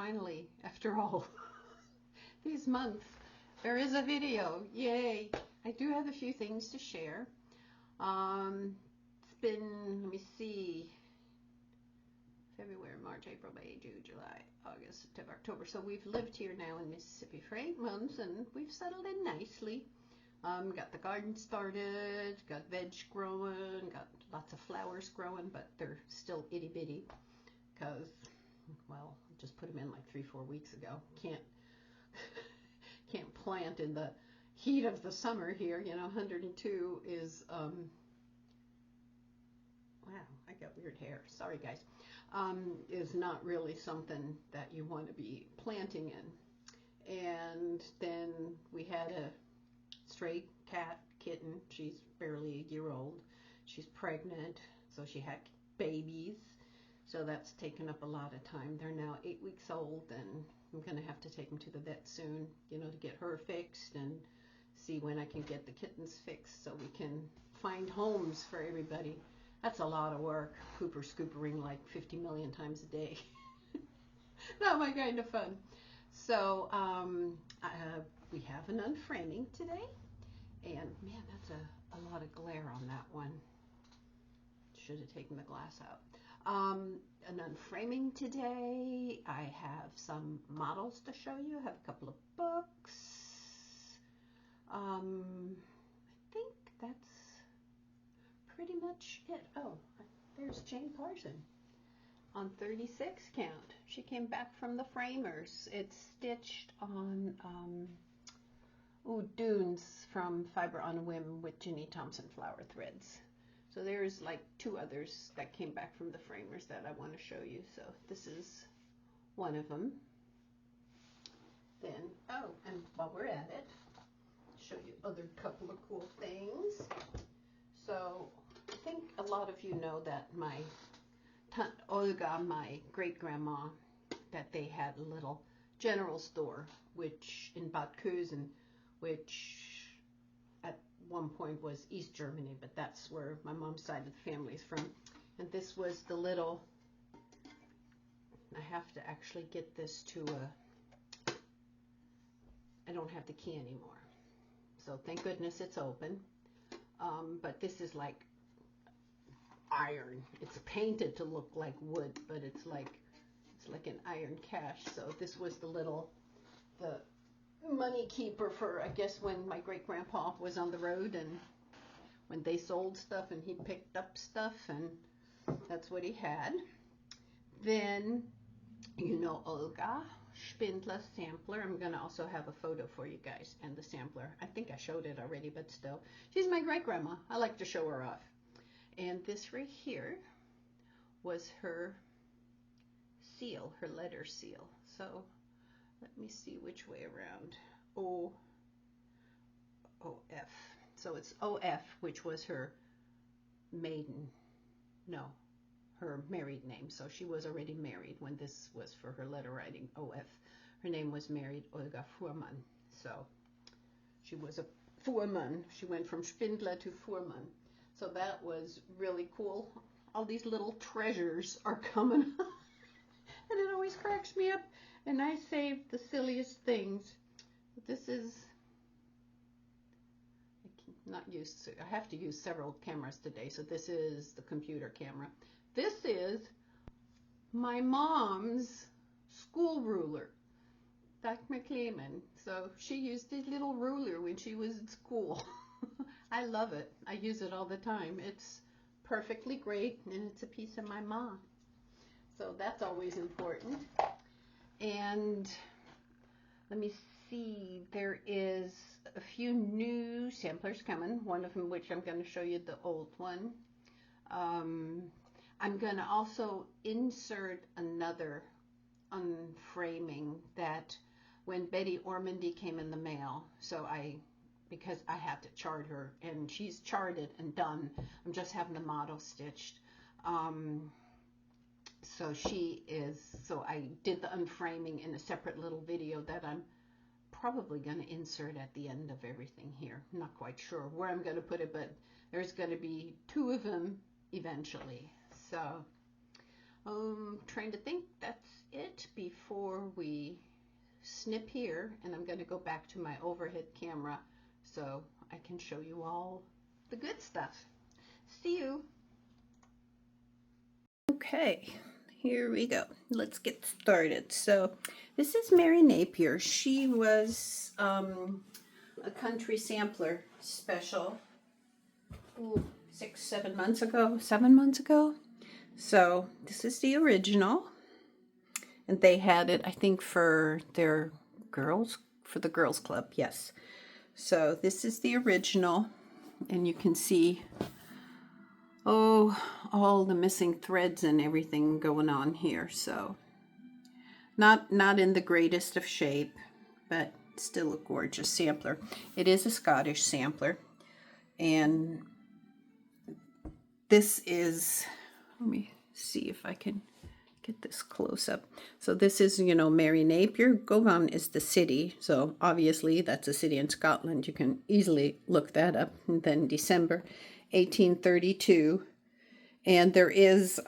finally, after all these months, there is a video. Yay! I do have a few things to share. It's been, let me see, February, March, April, May, June, July, August, September, October. So we've lived here now in Mississippi for 8 months, and we've settled in nicely. Got the garden started, got veg growing, got lots of flowers growing, but they're still itty bitty because, well, just put them in like 3-4 weeks ago. Can't plant in the heat of the summer here. You know, 102 is wow, I got weird hair. Sorry guys. Is not really something that you want to be planting in. And then we had a stray cat kitten. She's barely a year old. She's pregnant, so she had babies. So that's taken up a lot of time. They're now 8 weeks old, and I'm going to have to take them to the vet soon, you know, to get her fixed and see when I can get the kittens fixed so we can find homes for everybody. That's a lot of work, pooper scoopering like 50 million times a day. Not my kind of fun. So we have an unframing today, and man, that's a lot of glare on that one. Should have taken the glass out. An unframing today. I have some models to show you. I have a couple of books. I think that's pretty much it. Oh, there's Jane Parson on 36 count. She came back from the framers. It's stitched on Dunes from Fiber on a Whim with Ginny Thompson flower threads. So there's like 2 others that came back from the framers that I want to show you. So this is one of them. Then, oh, and while we're at it, show you other couple of cool things. So I think a lot of you know that my Tante Olga, my great-grandma, that they had a little general store, which in Bad Kösen, which at one point was East Germany, but that's where my mom's side of the family is from. And this was the little, I have to actually get this to a, I don't have the key anymore. So thank goodness it's open. But this is like iron. It's painted to look like wood, but it's like an iron cache. So this was the money keeper for, I guess, when my great grandpa was on the road and when they sold stuff and he picked up stuff, and that's what he had. Then, you know, Olga Spindler sampler. I'm going to also have a photo for you guys and the sampler. I think I showed it already, but still. She's my great grandma. I like to show her off. And this right here was her seal, her letter seal. So let me see which way around. OF. So it's OF, which was her maiden, no, her married name. So she was already married when this was for her letter writing, OF. Her name was married Olga Fuhrmann. So she was a Fuhrmann. She went from Spindler to Fuhrmann. So that was really cool. All these little treasures are coming up. And it always cracks me up. And I saved the silliest things. This is, not used to, I have to use several cameras today. So this is the computer camera. This is my mom's school ruler, Dr. McCleeman. So she used this little ruler when she was in school. I love it. I use it all the time. It's perfectly great, and it's a piece of my mom. So that's always important. And let me see, there is a few new samplers coming, one of them which I'm going to show you the old one. I'm going to also insert another unframing that when Betty Ormandy came in the mail, so because I had to chart her, and she's charted and done. I'm just having the model stitched. So I did the unframing in a separate little video that I'm probably going to insert at the end of everything here. I'm not quite sure where I'm going to put it, but there's going to be 2 of them eventually. So Trying to think, that's it before we snip here, and I'm going to go back to my overhead camera so I can show you all the good stuff. See you. Okay, here we go. Let's get started. So this is Mary Napier. She was a country sampler special 7 months ago. So this is the original, and they had it, I think, for their girls, for the girls club. Yes. So this is the original, and you can see, oh, all the missing threads and everything going on here. So not in the greatest of shape, but still a gorgeous sampler. It is a Scottish sampler, and this is, let me see if I can get this close up. So this is, you know, Mary Napier. Clogwyn is the city, so obviously that's a city in Scotland. You can easily look that up. And then December 1832, and there is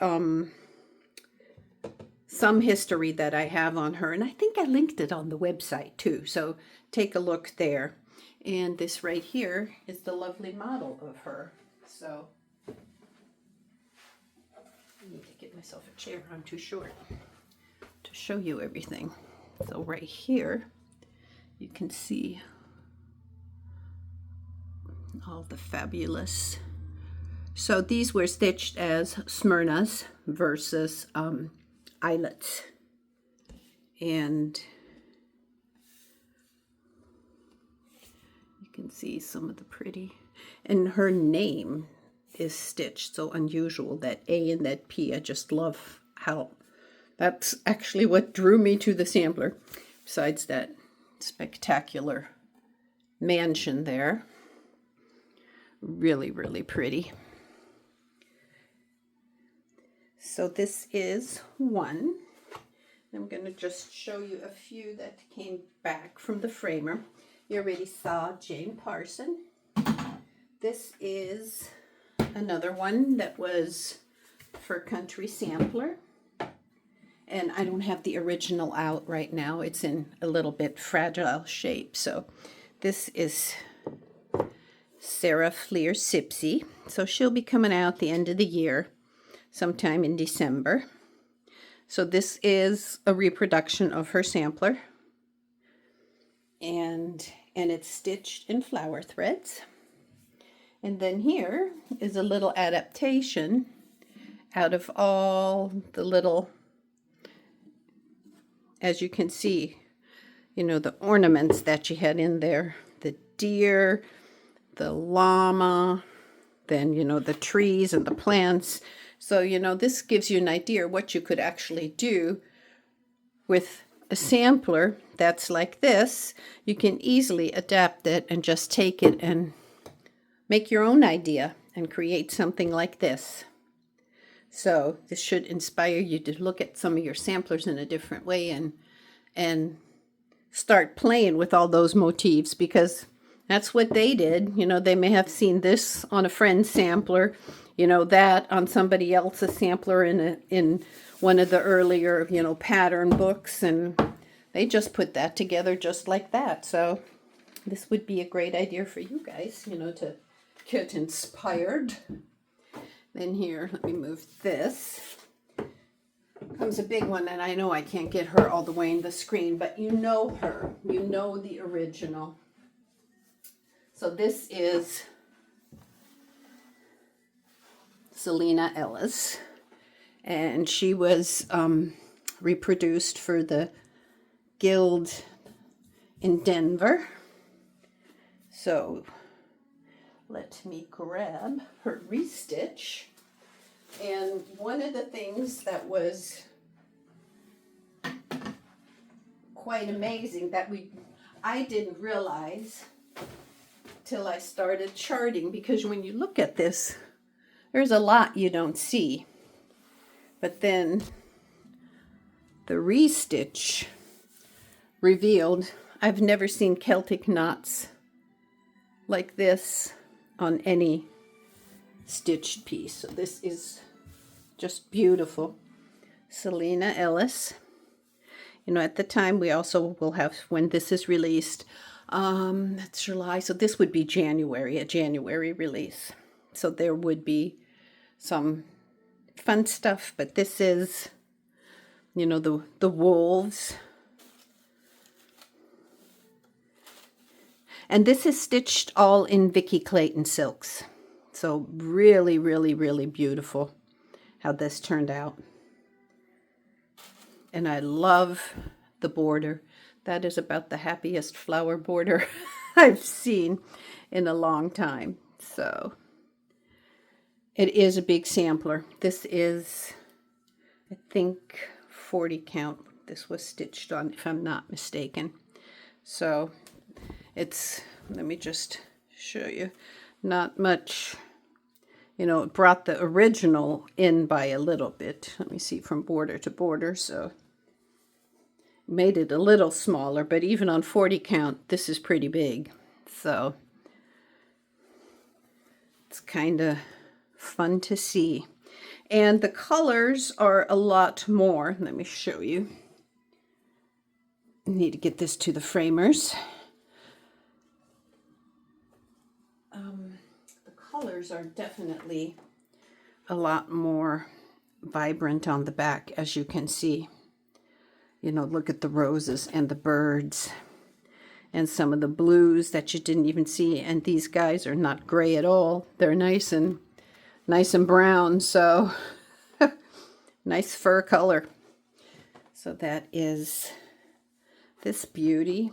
some history that I have on her, and I think I linked it on the website too, so take a look there. And this right here is the lovely model of her. So I need to get myself a chair. I'm too short to show you everything. So right here you can see all the fabulous. So these were stitched as Smyrnas versus eyelets, and you can see some of the pretty, and her name is stitched so unusual, that A and that P. I just love how that's actually what drew me to the sampler, besides that spectacular mansion there. Really, really pretty. So this is one. I'm going to just show you a few that came back from the framer. You already saw Jane Parson. This is another one that was for Country Sampler. And I don't have the original out right now. It's in a little bit fragile shape. So this is Sarah Fleer Sipsey. So she'll be coming out the end of the year, sometime in December. So this is a reproduction of her sampler, and it's stitched in flower threads. And then here is a little adaptation out of all the little, as you can see, you know, the ornaments that she had in there, the deer, the llama, then, you know, the trees and the plants. So, you know, this gives you an idea what you could actually do with a sampler that's like this. You can easily adapt it and just take it and make your own idea and create something like this. So this should inspire you to look at some of your samplers in a different way and start playing with all those motifs, because that's what they did. You know, they may have seen this on a friend's sampler, you know, that on somebody else's sampler in one of the earlier, you know, pattern books, and they just put that together just like that. So this would be a great idea for you guys, you know, to get inspired. Then here, let me move this. Comes a big one, and I know I can't get her all the way in the screen, but you know her. You know the original. So this is Selena Ellis, and she was reproduced for the Guild in Denver. So let me grab her restitch. And one of the things that was quite amazing that I didn't realize till I started charting, because when you look at this, there's a lot you don't see. But then the restitch revealed, I've never seen Celtic knots like this on any stitched piece. So this is just beautiful. Selena Ellis. You know, at the time, we also will have, when this is released, that's July, so this would be January, a January release. So there would be some fun stuff, but this is, you know, the wolves. And this is stitched all in Vicki Clayton silks. So really, really, really beautiful how this turned out. And I love the border. That is about the happiest flower border I've seen in a long time. So it is a big sampler. This is, I think, 40 count. This was stitched on, if I'm not mistaken. So it's, let me just show you, not much, you know, it brought the original in by a little bit. Let me see, from border to border, so made it a little smaller, but even on 40 count, this is pretty big. So it's kind of fun to see. And the colors are a lot more. Let me show you. I need to get this to the framers. The colors are definitely a lot more vibrant on the back, as you can see. You know, look at the roses and the birds and some of the blues that you didn't even see. And these guys are not gray at all. They're nice and brown. So nice fur color. So that is this beauty.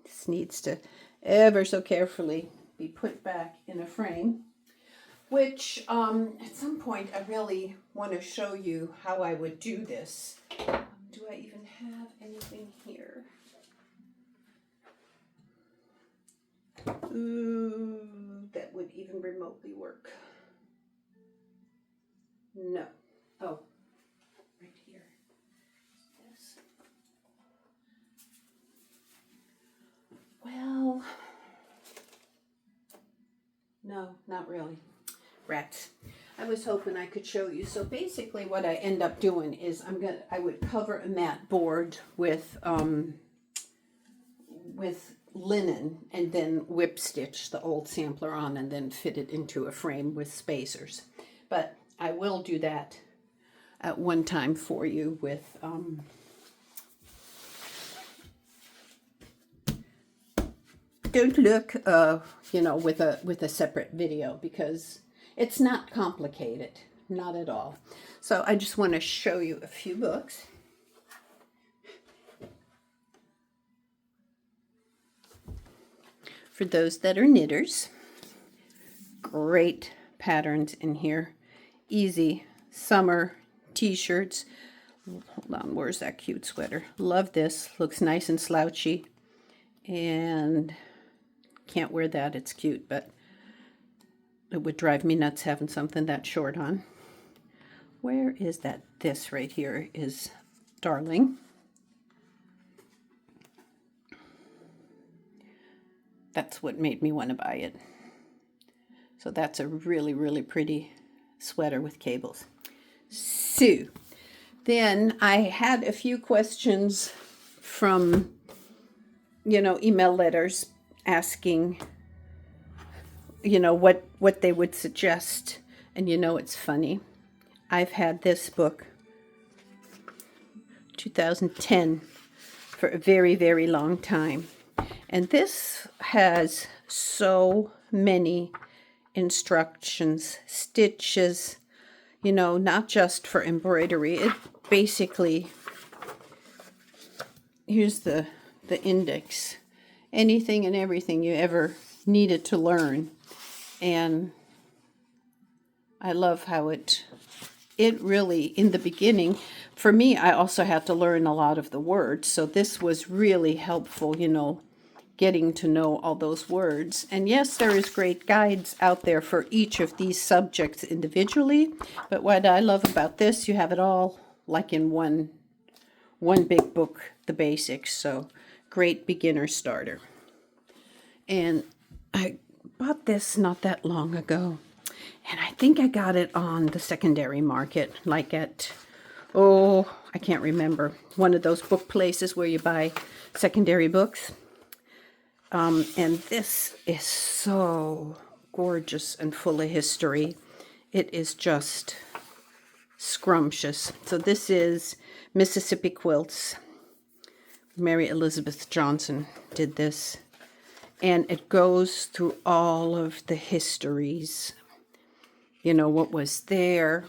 This needs to ever so carefully be put back in a frame, which at some point I really want to show you how I would do this. Do I even have anything here? Ooh, that would even remotely work. No. Oh, right here. Yes. Well, no, not really. Rats. I was hoping I could show you. So basically what I end up doing is I would cover a mat board with linen and then whip stitch the old sampler on and then fit it into a frame with spacers. But I will do that at one time for you with don't look you know, with a separate video, because it's not complicated, not at all. So I just want to show you a few books. For those that are knitters, great patterns in here. Easy summer t-shirts. Hold on, where's that cute sweater? Love this, looks nice and slouchy. And can't wear that, it's cute, but it would drive me nuts having something that short on. Where is that? This right here is darling. That's what made me want to buy it. So that's a really, really pretty sweater with cables. So then I had a few questions from, you know, email letters asking, you know, what they would suggest. And you know, it's funny. I've had this book, 2010, for a very, very long time. And this has so many instructions, stitches, you know, not just for embroidery. It basically, here's the index. Anything and everything you ever needed to learn. And I love how it really, in the beginning, for me, I also had to learn a lot of the words. So this was really helpful, you know, getting to know all those words. And yes, there is great guides out there for each of these subjects individually. But what I love about this, you have it all like in one big book, the basics. So great beginner starter. And I bought this not that long ago. And I think I got it on the secondary market, like at oh, I can't remember, one of those book places where you buy secondary books. And this is so gorgeous and full of history. It is just scrumptious. So this is Mississippi Quilts. Mary Elizabeth Johnson did this. And it goes through all of the histories, you know, what was there.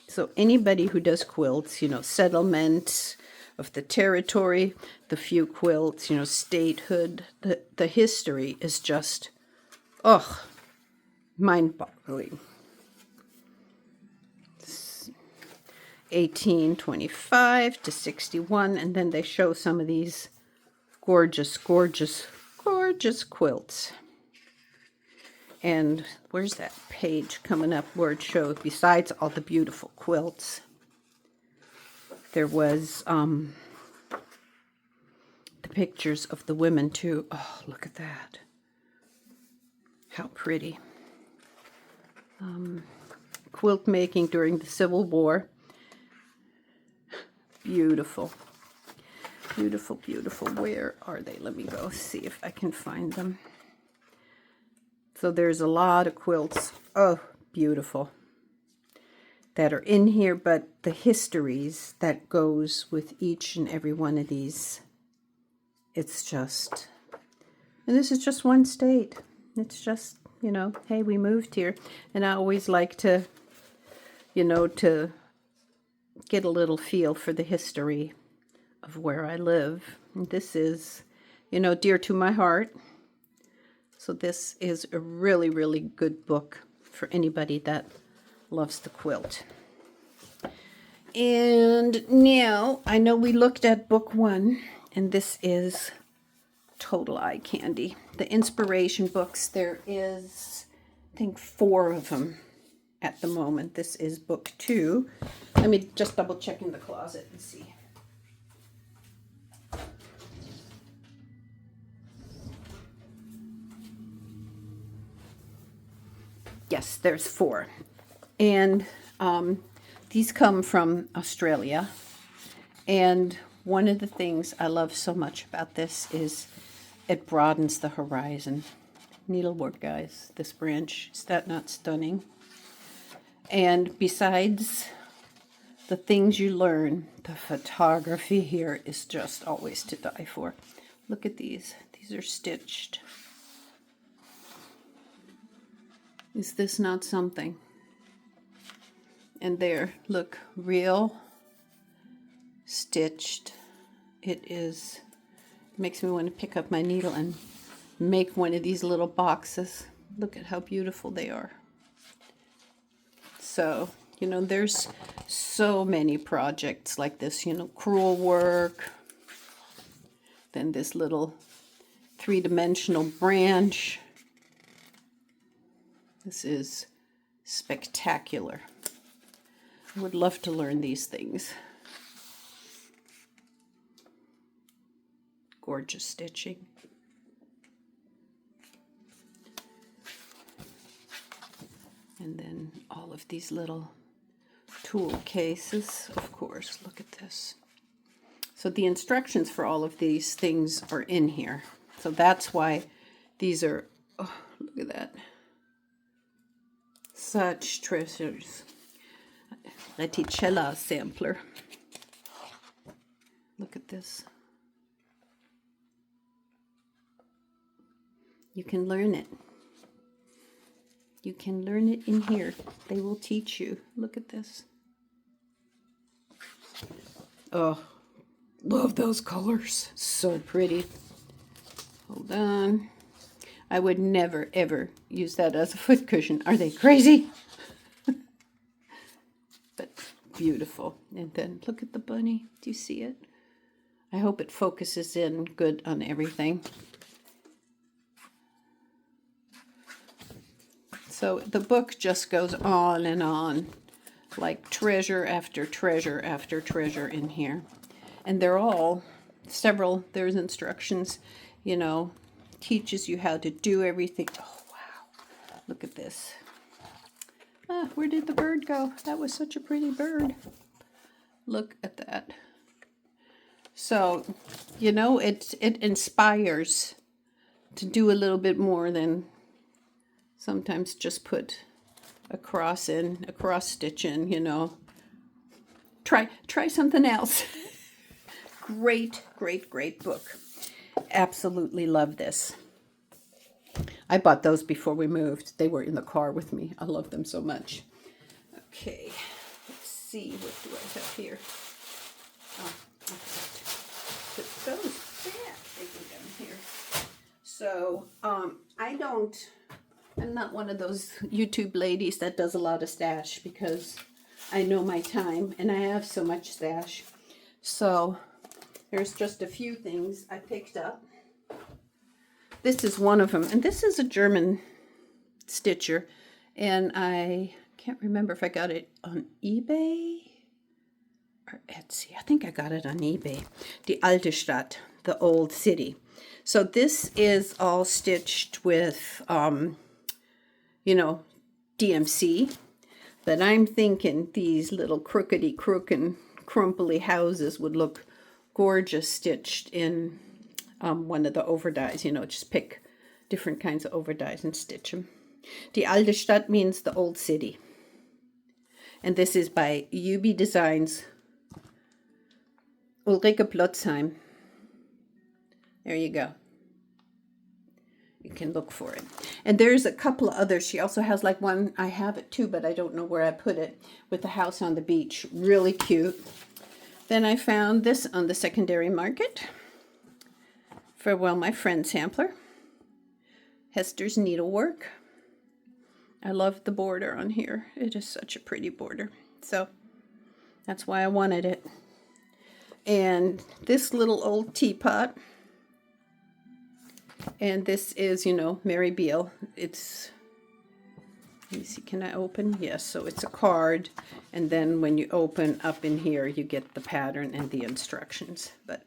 So anybody who does quilts, you know, settlement of the territory, the few quilts, you know, statehood, the history is just, oh, mind-boggling. 1825 to 61, and then they show some of these gorgeous, gorgeous, gorgeous quilts. And where's that page coming up where it shows, besides all the beautiful quilts, there was the pictures of the women too. Oh, look at that. How pretty. Quilt making during the Civil War. Beautiful. Beautiful, beautiful. Where are they? Let me go see if I can find them. So there's a lot of quilts. Oh, beautiful. That are in here, but the histories that goes with each and every one of these, it's just, and this is just one state. It's just, you know, hey, we moved here. And I always like to, you know, to get a little feel for the history of where I live. And this is, you know, dear to my heart. So this is a really, really good book for anybody that loves the quilt. And now, I know we looked at book 1, and this is total eye candy. The inspiration books, there is, I think, 4 of them at the moment. This is book 2. Let me just double check in the closet and see. Yes, there's 4. And these come from Australia. And one of the things I love so much about this is it broadens the horizon. Needlework, guys, this branch. Is that not stunning? And besides the things you learn, the photography here is just always to die for. Look at these. These are stitched. Is this not something? And there, look, real stitched. It is, makes me want to pick up my needle and make one of these little boxes. Look at how beautiful they are. So, you know, there's so many projects like this, you know, crewel work. Then this little 3-dimensional branch. This is spectacular. I would love to learn these things. Gorgeous stitching. And then all of these little tool cases, of course. Look at this. So the instructions for all of these things are in here. So that's why these are, oh, look at that. Such treasures. Reticella sampler. Look at this. You can learn it. You can learn it in here. They will teach you. Look at this. Oh, love those colors. So pretty. Hold on. I would never, ever use that as a foot cushion. Are they crazy? But beautiful. And then look at the bunny. Do you see it? I hope it focuses in good on everything. So the book just goes on and on, like treasure after treasure after treasure in here. And they're all, there's instructions, you know, teaches you how to do everything. Oh, wow. Look at this. Ah, where did the bird go? That was such a pretty bird. Look at that. So, you know, it inspires to do a little bit more than sometimes just put a cross stitch in, you know. Try something else. Great, great, great book. Absolutely love this. I bought those before we moved. They were in the car with me. I love them so much. Okay, let's see, what do I have here? Oh, okay. Put those back. They go down here. So, I'm not one of those YouTube ladies that does a lot of stash because I know my time and I have so much stash. So, there's just a few things I picked up. This is one of them, and this is a German stitcher, and I can't remember if I got it on eBay or Etsy. I think I got it on eBay. Die alte Stadt, the old city. So this is all stitched with, you know, DMC, but I'm thinking these little crookedy crook and crumply houses would look gorgeous stitched in one of the overdyes. You know, just pick different kinds of overdyes and stitch them. Die alte Stadt means the old city. And this is by UB Designs, Ulrike Plotzheim. There you go. You can look for it. And there's a couple of others. She also has like one, I have it too, but I don't know where I put it, with the house on the beach. Really cute. Then I found this on the secondary market for, well, my friend sampler. Hester's Needlework. I love the border on here. It is such a pretty border. So that's why I wanted it. And this little old teapot. And this is, you know, Mary Beale. It's, let me see, can I open? Yes, so it's a card. And then when you open up in here, you get the pattern and the instructions. But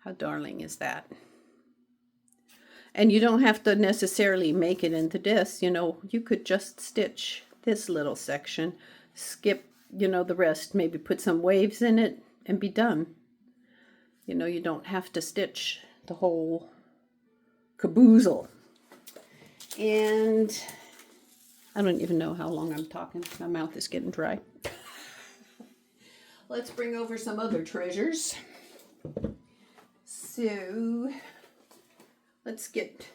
how darling is that? And you don't have to necessarily make it into this. You know, you could just stitch this little section, skip, you know, the rest, maybe put some waves in it and be done. You know, you don't have to stitch the whole caboozle. And I don't even know how long I'm talking. My mouth is getting dry. Let's bring over some other treasures. So let's get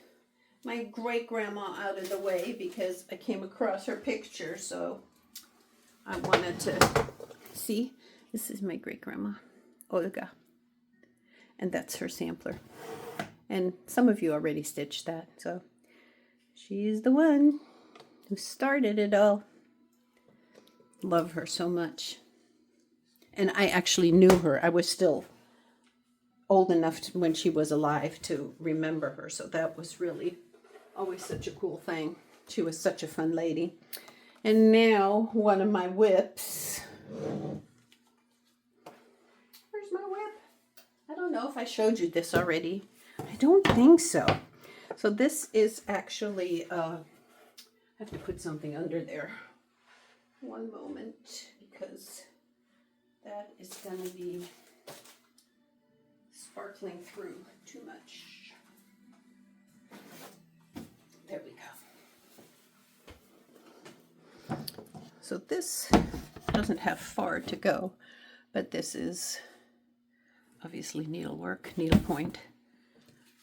my great-grandma out of the way because I came across her picture, so I wanted to see. This is my great-grandma, Olga, and that's her sampler. And some of you already stitched that, so she's the one who started it all. Love her so much. And I actually knew her. I was still old enough when she was alive to remember her, so that was really always such a cool thing. She was such a fun lady. And now one of my whips. Where's my whip? I don't know if I showed you this already. I don't think so. So this is actually, I have to put something under there. One moment, because that is going to be sparkling through too much. There we go. So this doesn't have far to go, but this is obviously needlework, needlepoint.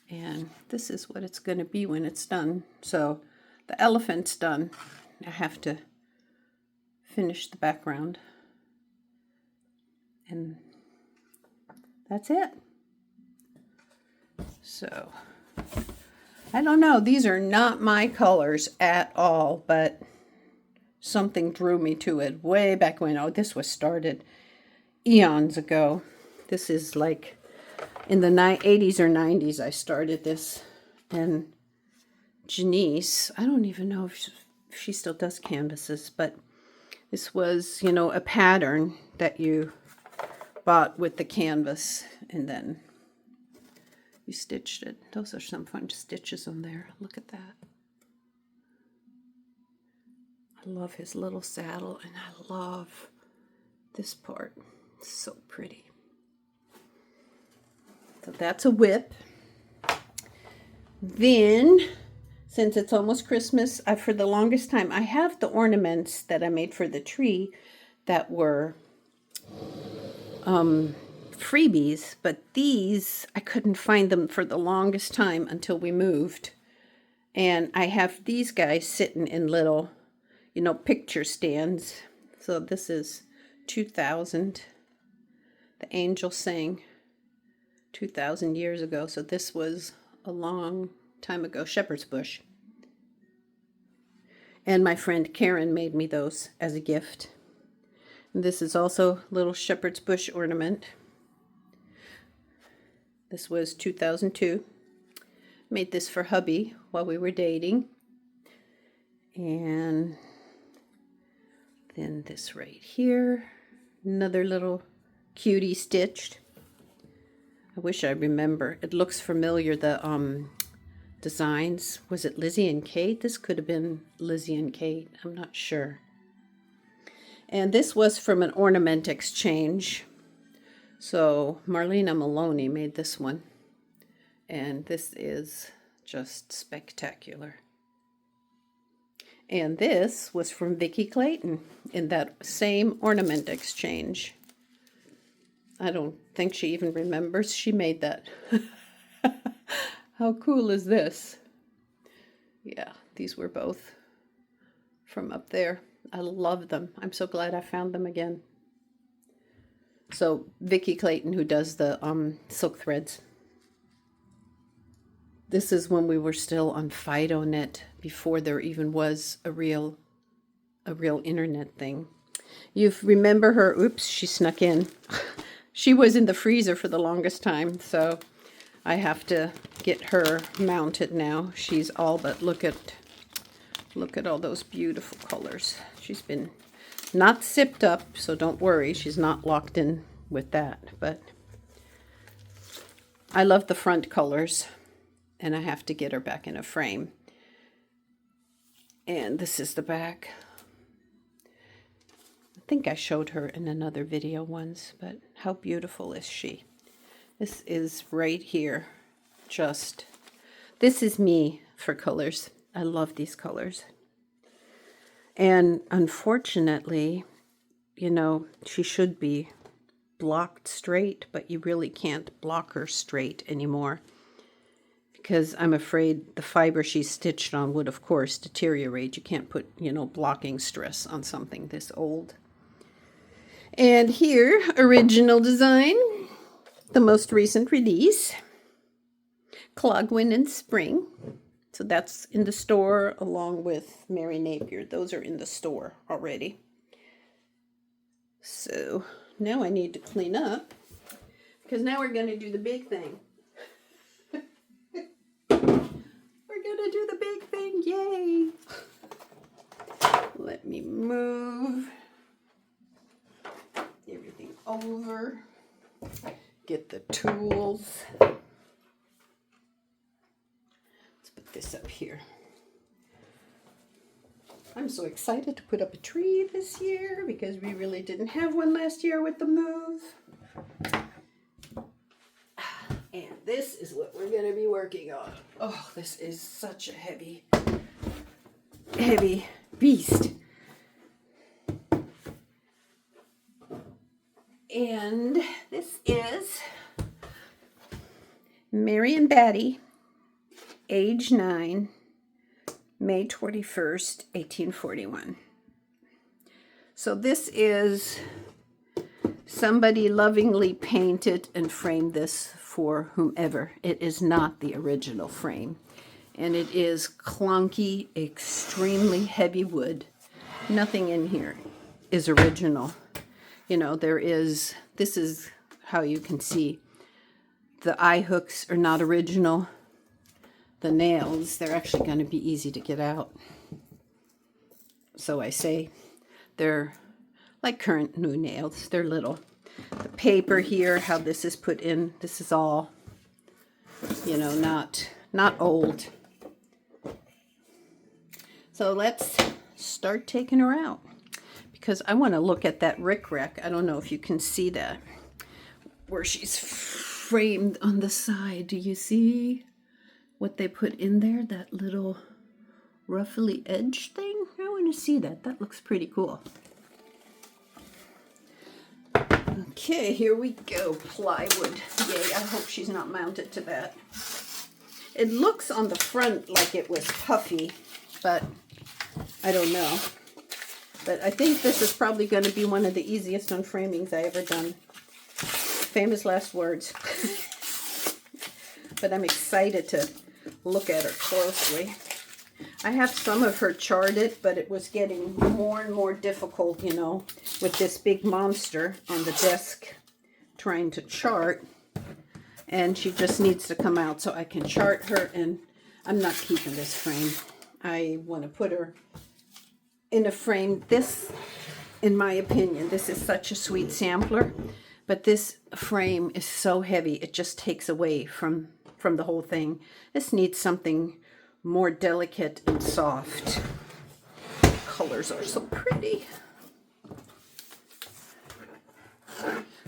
And this is what it's going to be when it's done. So the elephant's done. I have to finish the background. And that's it. So, I don't know. These are not my colors at all, but something drew me to it way back when. Oh, this was started eons ago. This is like in the 80s or 90s I started this. And Janice, I don't even know if she still does canvases, but this was, you know, a pattern that you bought with the canvas and then you stitched it. Those are some fun stitches on there. Look at that. I love his little saddle and I love this part. So pretty. So that's a whip. Then, since it's almost Christmas, for the longest time, I have the ornaments that I made for the tree that were freebies, but these, I couldn't find them for the longest time until we moved. And I have these guys sitting in little, picture stands. So this is 2000. The angel sang 2,000 years ago. So this was a long time ago, shepherd's bush. And my friend Karen made me those as a gift. And this is also little shepherd's bush ornament. This was 2002. Made this for hubby while we were dating. And then this right here, another little cutie stitched. I wish I remember. It looks familiar, the designs. Was it Lizzie and Kate? This could have been Lizzie and Kate. I'm not sure. And this was from an ornament exchange. So Marlena Maloney made this one. And this is just spectacular. And this was from Vicki Clayton in that same ornament exchange. I don't think she even remembers she made that. How cool is this? Yeah, these were both from up there. I love them. I'm so glad I found them again. So Vicki Clayton, who does the silk threads. This is when we were still on FidoNet, before there even was a real internet thing. You remember her? Oops, she snuck in. She was in the freezer for the longest time, so I have to get her mounted now. She's all but, look at all those beautiful colors. She's been not zipped up, so don't worry, she's not locked in with that. But I love the front colors, and I have to get her back in a frame. And this is the back. I think I showed her in another video once, but how beautiful is she? This is right here. This is me for colors. I love these colors. And unfortunately, she should be blocked straight, but you really can't block her straight anymore, because I'm afraid the fiber she's stitched on would, of course, deteriorate. You can't put, blocking stress on something this old. And here, original design, the most recent release, Clogwyn in Spring. So that's in the store along with Mary Napier. Those are in the store already. So now I need to clean up, because now we're going to do the big thing. We're going to do the big thing. Yay! Let me move everything over. Get the tools. Let's put this up here. I'm so excited to put up a tree this year, because we really didn't have one last year with the move. And this is what we're going to be working on. Oh, this is such a heavy beast. And this is Ann Batty, age 9, May 21st, 1841. So this is, somebody lovingly painted and framed this for whomever. It is not the original frame. And it is clunky, extremely heavy wood. Nothing in here is original. This is how you can see the eye hooks are not original. The nails, they're actually going to be easy to get out. So I say they're like current new nails. They're little. The paper here, how this is put in, this is all, not old. So let's start taking her out, because I want to look at that rickrack. I don't know if you can see that, where she's framed on the side. Do you see what they put in there? That little ruffly edge thing? I want to see that. That looks pretty cool. Okay, here we go. Plywood. Yay, I hope she's not mounted to that. It looks on the front like it was puffy, but I don't know. But I think this is probably going to be one of the easiest unframings I ever done. Famous last words. But I'm excited to look at her closely. I have some of her charted, but it was getting more and more difficult, you know, with this big monster on the desk trying to chart. And she just needs to come out so I can chart her, and I'm not keeping this frame. I want to put her in a frame. This, in my opinion, this is such a sweet sampler, but this frame is so heavy, it just takes away from the whole thing. This needs something more delicate and soft. Colors are so pretty.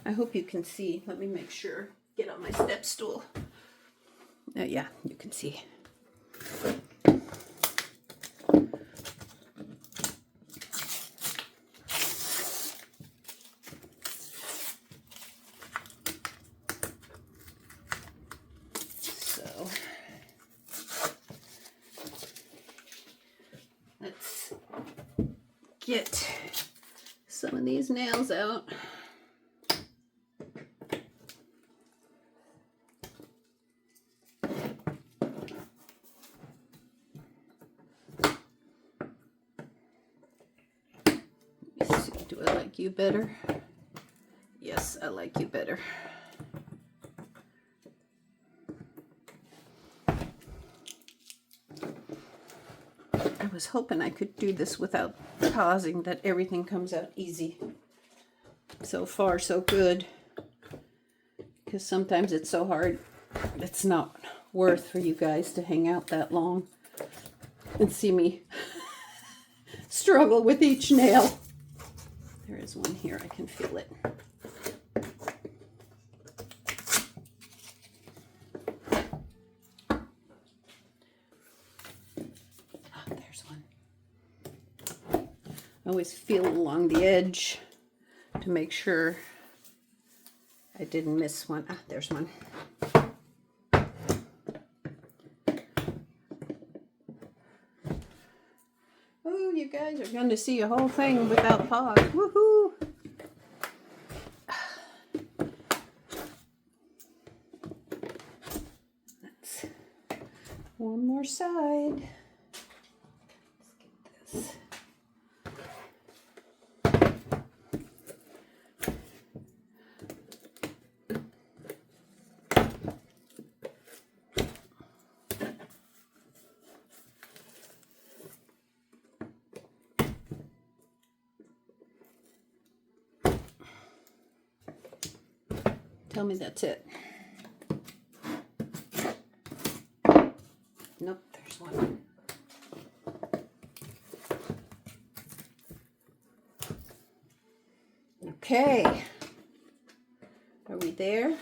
I hope you can see. Let me make sure. Get on my step stool. Yeah, you can see. So let's get some of these nails out. Do I like you better? Yes, I like you better. I was hoping I could do this without pausing, that everything comes out easy. So far, so good. Because sometimes it's so hard, it's not worth for you guys to hang out that long and see me struggle with each nail. There is one here, I can feel it. Oh, there's one. I always feel along the edge to make sure I didn't miss one. Ah, there's one. Oh, you guys are going to see a whole thing without pause. Woohoo! That's one more side. Let's get this. Tell me that's it. Nope, there's one. Okay. Are we there?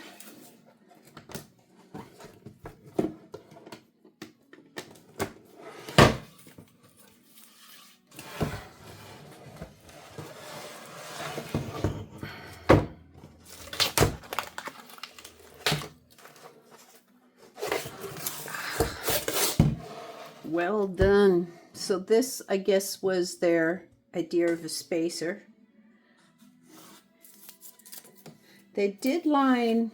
Well done. So this, I guess, was their idea of a spacer. They did line,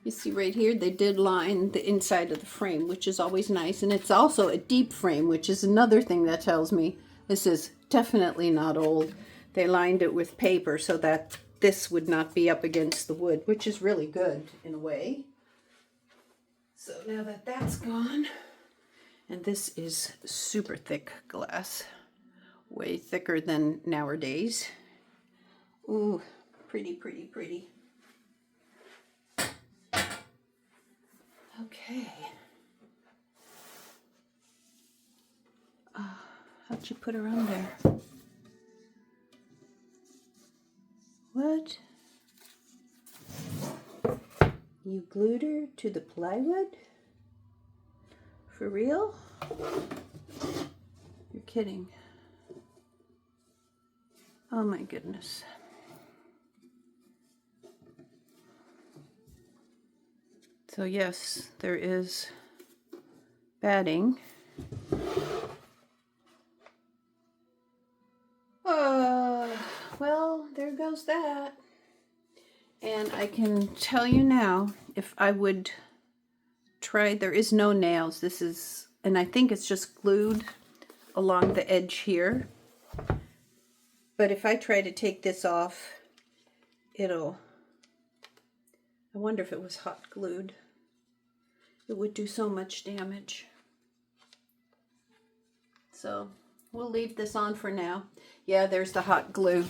you see right here, they did line the inside of the frame, which is always nice. And it's also a deep frame, which is another thing that tells me this is definitely not old. They lined it with paper so that this would not be up against the wood, which is really good in a way. So now that that's gone, and this is super thick glass, way thicker than nowadays. Ooh, pretty, pretty, pretty. Okay. How'd you put her on there? You glued her to the plywood? For real? You're kidding. Oh my goodness. So yes, there is batting. Well, there goes that. And I can tell you now, if I would try, there is no nails. This is, and I think it's just glued along the edge here. But if I try to take this off, it'll, I wonder if it was hot glued. It would do so much damage. So we'll leave this on for now. Yeah, there's the hot glue.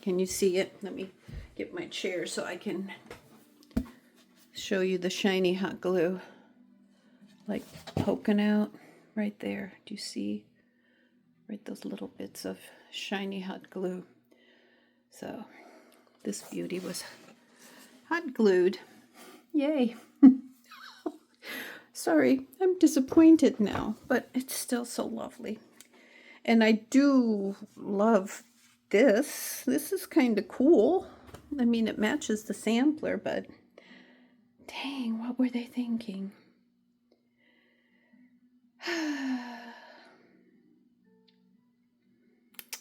Can you see it? Let me get my chair so I can show you the shiny hot glue. Like poking out right there. Do you see? Right, those little bits of shiny hot glue. So this beauty was hot glued. Yay. Sorry, I'm disappointed now, but it's still so lovely. And I do love this. This is kind of cool. I mean, it matches the sampler, but dang, what were they thinking?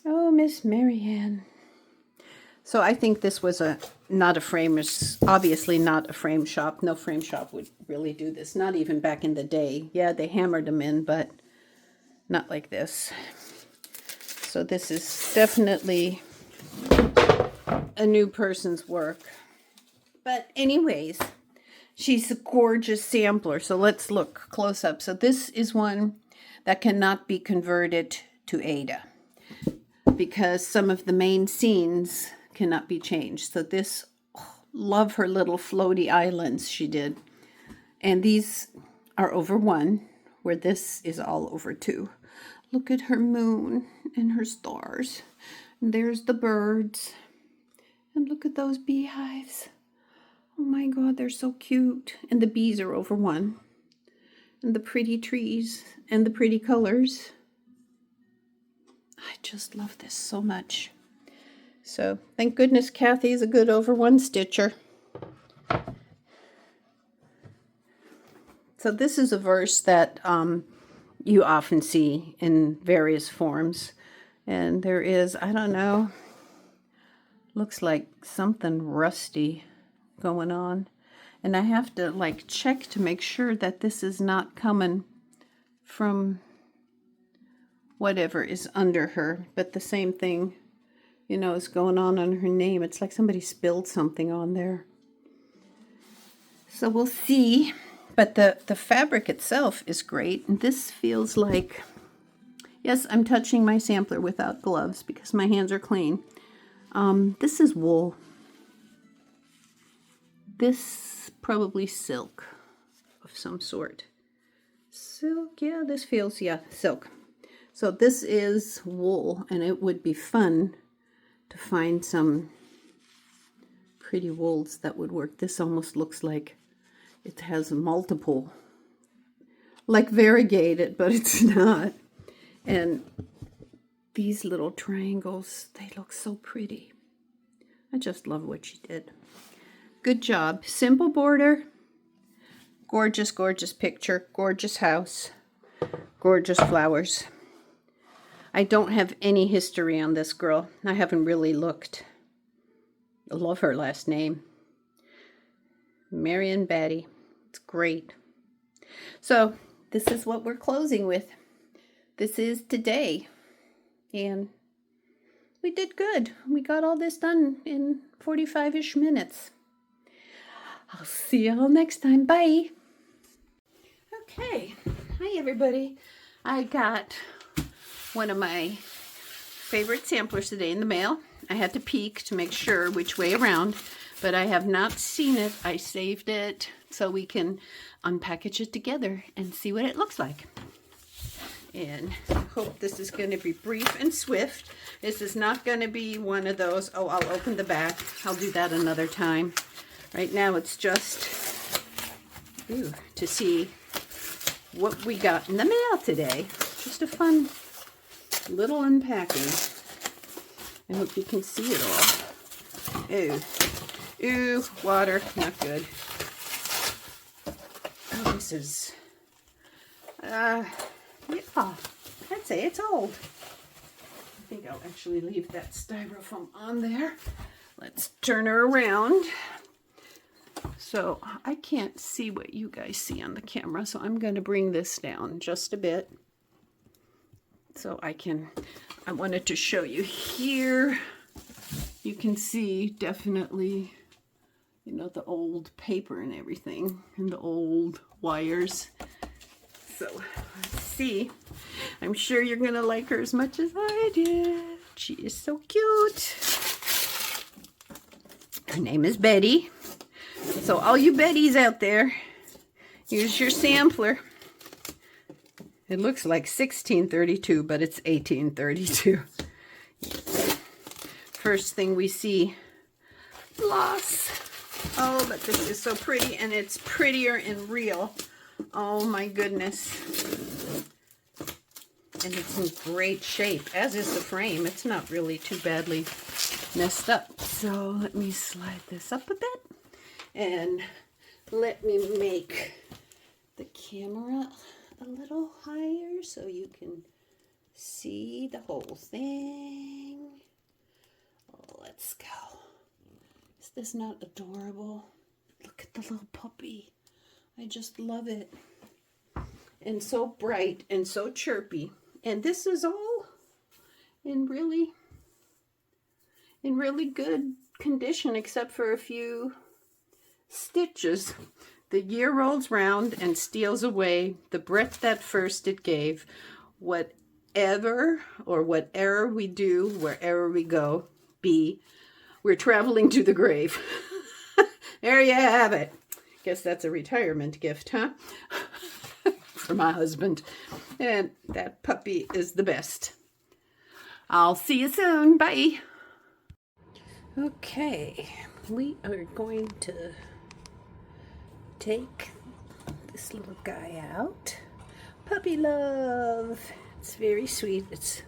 Oh, Miss Marianne. So I think this was not a frame, obviously not a frame shop. No frame shop would really do this, not even back in the day. Yeah, they hammered them in, but not like this. So this is definitely a new person's work. But anyways, she's a gorgeous sampler. So let's look close up. So this is one that cannot be converted to Ada because some of the main scenes cannot be changed. So this, oh, love her little floaty islands she did. And these are over 1, where this is all over 2. Look at her moon and her stars. And there's the birds. And look at those beehives. Oh my God, they're so cute. And the bees are over 1. And the pretty trees and the pretty colors. I just love this so much. So thank goodness Kathy's a good over 1 stitcher. So this is a verse that you often see in various forms. And there is, I don't know, looks like something rusty going on. And I have to like check to make sure that this is not coming from whatever is under her. But the same thing, you know, is going on her name. It's like somebody spilled something on there. So we'll see. But the fabric itself is great. And this feels like, yes, I'm touching my sampler without gloves because my hands are clean. This is wool. This probably silk of some sort. Silk, yeah, this feels, yeah, silk. So this is wool, and it would be fun to find some pretty wools that would work. This almost looks like it has multiple, like variegated, but it's not. And these little triangles, they look so pretty. I just love what she did. Good job. Simple border. Gorgeous, gorgeous picture. Gorgeous house. Gorgeous flowers. I don't have any history on this girl. I haven't really looked. I love her last name. Ann Batty. It's great. So this is what we're closing with. This is today. And we did good. We got all this done in 45-ish minutes. I'll see y'all next time. Bye. Okay. Hi, everybody. I got one of my favorite samplers today in the mail. I had to peek to make sure which way around, but I have not seen it. I saved it so we can unpackage it together and see what it looks like. And I hope this is going to be brief and swift. This is not going to be one of those, oh, I'll open the back. I'll do that another time. Right now it's just to see what we got in the mail today. Just a fun little unpacking. I hope you can see it all. Ooh, ooh, water, not good. Oh, this is, yeah, I'd say it's old. I think I'll actually leave that styrofoam on there. Let's turn her around. So I can't see what you guys see on the camera, so I'm going to bring this down just a bit so I wanted to show you here. You can see definitely, you know, the old paper and everything and the old wires. So let's see. I'm sure you're going to like her as much as I did. She is so cute. Her name is Baddy. So all you Baddies out there, here's your sampler. It looks like 1632, but it's 1832. First thing we see, floss. Oh, but this is so pretty, and it's prettier in real. Oh my goodness. And it's in great shape, as is the frame. It's not really too badly messed up. So let me slide this up a bit. And let me make the camera a little higher so you can see the whole thing. Oh, let's go. Is this not adorable? Look at the little puppy. I just love it. And so bright and so chirpy. And this is all in really good condition, except for a few stitches. The year rolls round and steals away the breath that first it gave. Whatever we do, wherever we go, we're traveling to the grave. There you have it. Guess that's a retirement gift, huh? For my husband. And that puppy is the best. I'll see you soon. Bye. Okay, we are going to take this little guy out. Puppy love. It's very sweet. It's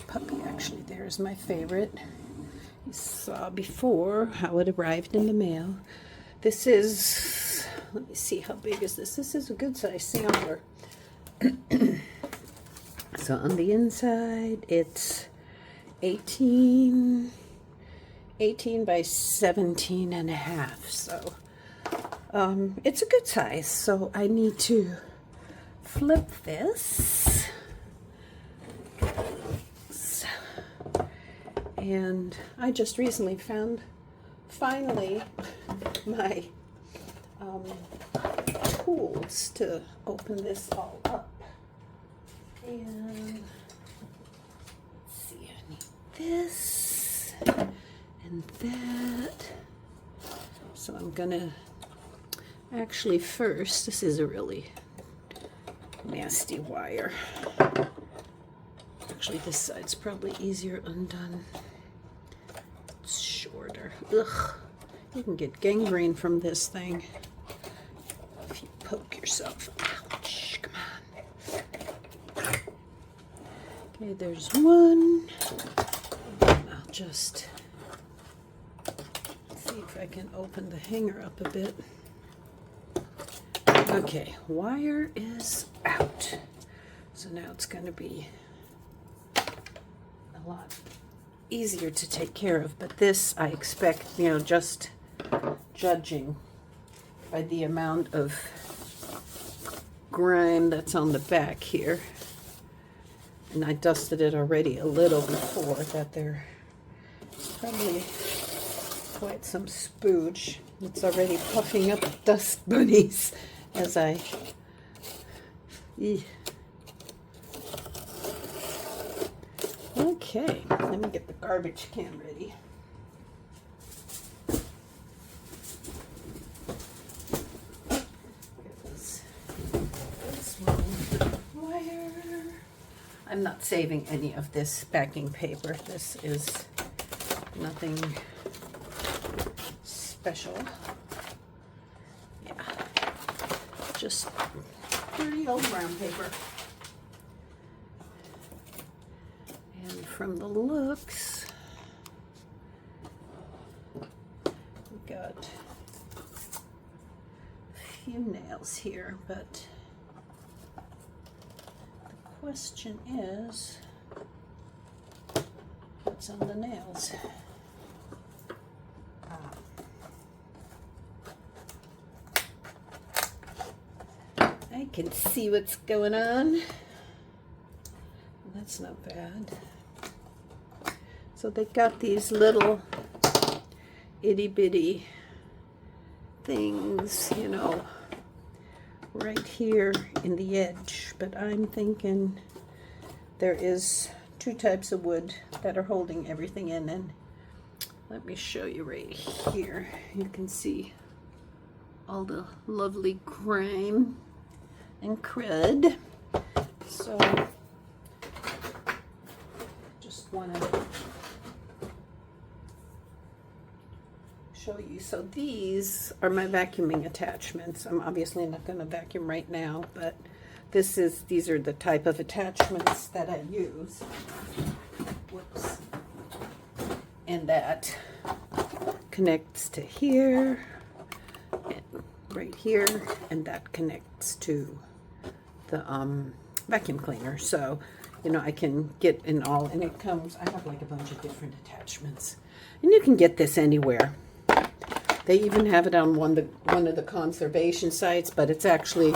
puppy, actually, there's my favorite. You saw before how it arrived in the mail. This is, let me see, how big is this? This is a good size sampler. So on the inside, it's 18 by 17 and a half. So it's a good size. So I need to flip this. And I just recently found, finally, my tools to open this all up. And let's see, I need this and that. So I'm gonna actually first, this is a really nasty wire. Actually, this side's probably easier undone. It's shorter. Ugh. You can get gangrene from this thing if you poke yourself. Ouch. Come on. Okay, there's one. I'll just see if I can open the hanger up a bit. Okay, wire is out. So now it's going to be a lot easier to take care of, but this I expect, you know, just judging by the amount of grime that's on the back here, and I dusted it already a little before, that there's probably quite some spooge. It's already puffing up dust bunnies as I Okay, let me get the garbage can ready. This one wire. I'm not saving any of this backing paper. This is nothing special. Yeah, just dirty old brown paper. And from the looks, we got a few nails here, but the question is, what's on the nails? I can see what's going on. That's not bad. So they got these little itty bitty things, you know, right here in the edge. But I'm thinking there is two types of wood that are holding everything in. And let me show you right here. You can see all the lovely grime and crud. So just want to show you. So these are my vacuuming attachments. I'm obviously not going to vacuum right now, but these are the type of attachments that I use. Whoops. And that connects to here, and right here, and that connects to the vacuum cleaner. So, you know, I can get in all, and it comes, I have like a bunch of different attachments. And you can get this anywhere. They even have it on one of the conservation sites, but it's actually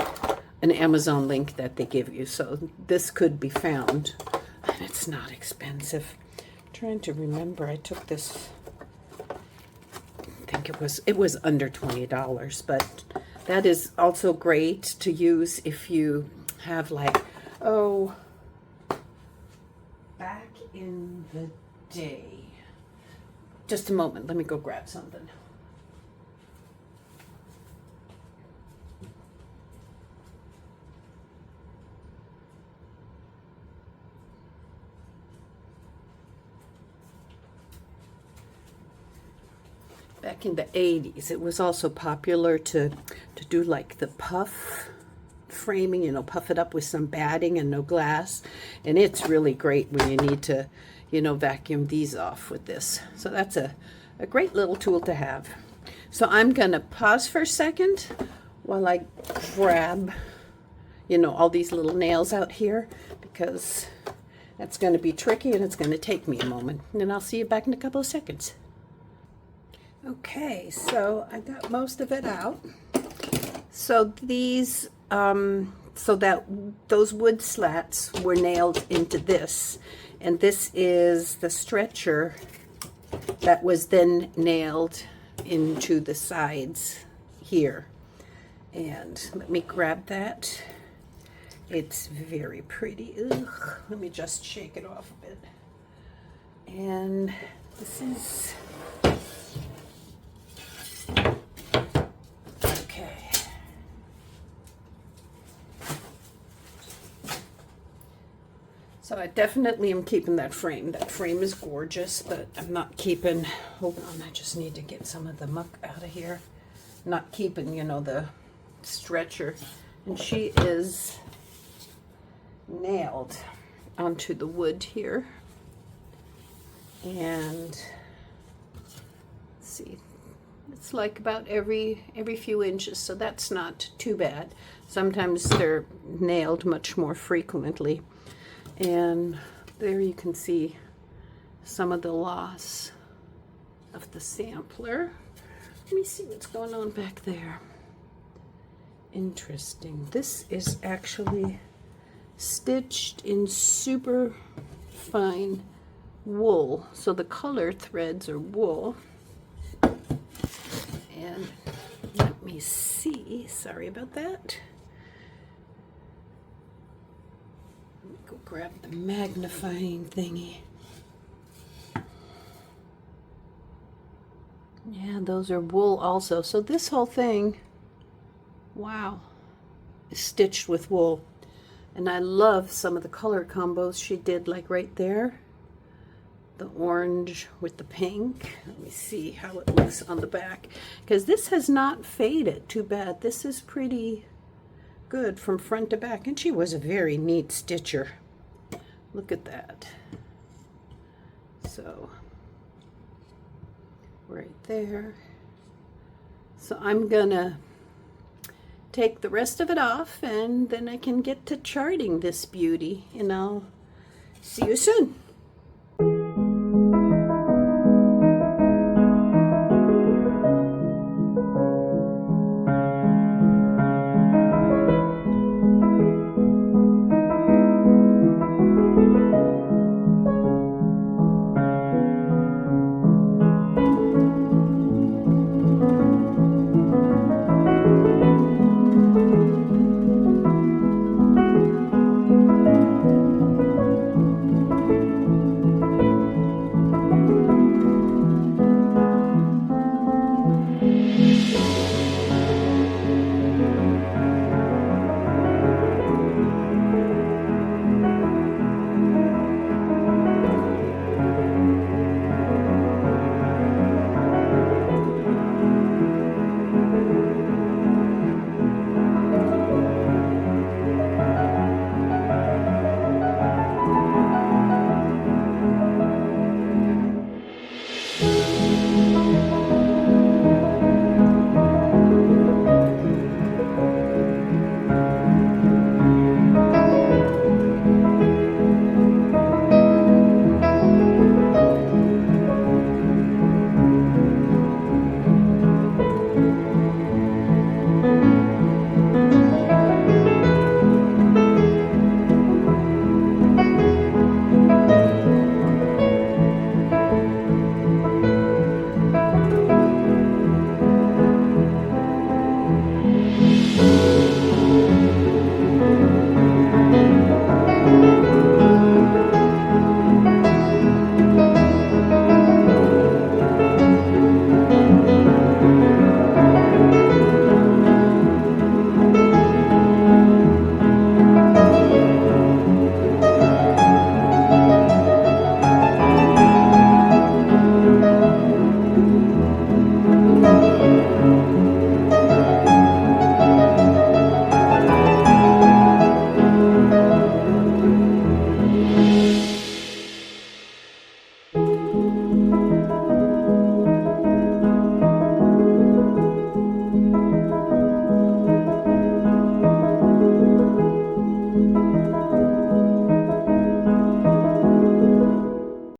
an Amazon link that they give you. So this could be found, and it's not expensive. I'm trying to remember, I took this, I think it was under $20, but that is also great to use if you have like, oh, back in the day. Just a moment, let me go grab something. Back in the 80s, it was also popular to do like the puff framing, you know, puff it up with some batting and no glass. And it's really great when you need to, you know, vacuum these off with this. So that's a great little tool to have. So I'm going to pause for a second while I grab, you know, all these little nails out here, because that's going to be tricky and it's going to take me a moment. And then I'll see you back in a couple of seconds. Okay, so I got most of it out. So these, those wood slats were nailed into this, and this is the stretcher that was then nailed into the sides here. And let me grab that. It's very pretty. Ugh, let me just shake it off a bit. And this is, so I definitely am keeping that frame. That frame is gorgeous, but I'm not keeping, hold on, I just need to get some of the muck out of here. Not keeping, you know, the stretcher. And she is nailed onto the wood here. And let's see, it's like about every few inches, so that's not too bad. Sometimes they're nailed much more frequently. And there you can see some of the loss of the sampler. Let me see what's going on back there. Interesting. This is actually stitched in super fine wool. So the color threads are wool. And let me see. Sorry about that. Go grab the magnifying thingy. Yeah, those are wool also. So this whole thing, wow, is stitched with wool. And I love some of the color combos she did, like right there. the orange with the pink. Let me see how it looks on the back, because this has not faded too bad. This is pretty good from front to back, and she was a very neat stitcher. Look at that. So right there. So I'm gonna take the rest of it off, and then I can get to charting this beauty, and I'll see you soon.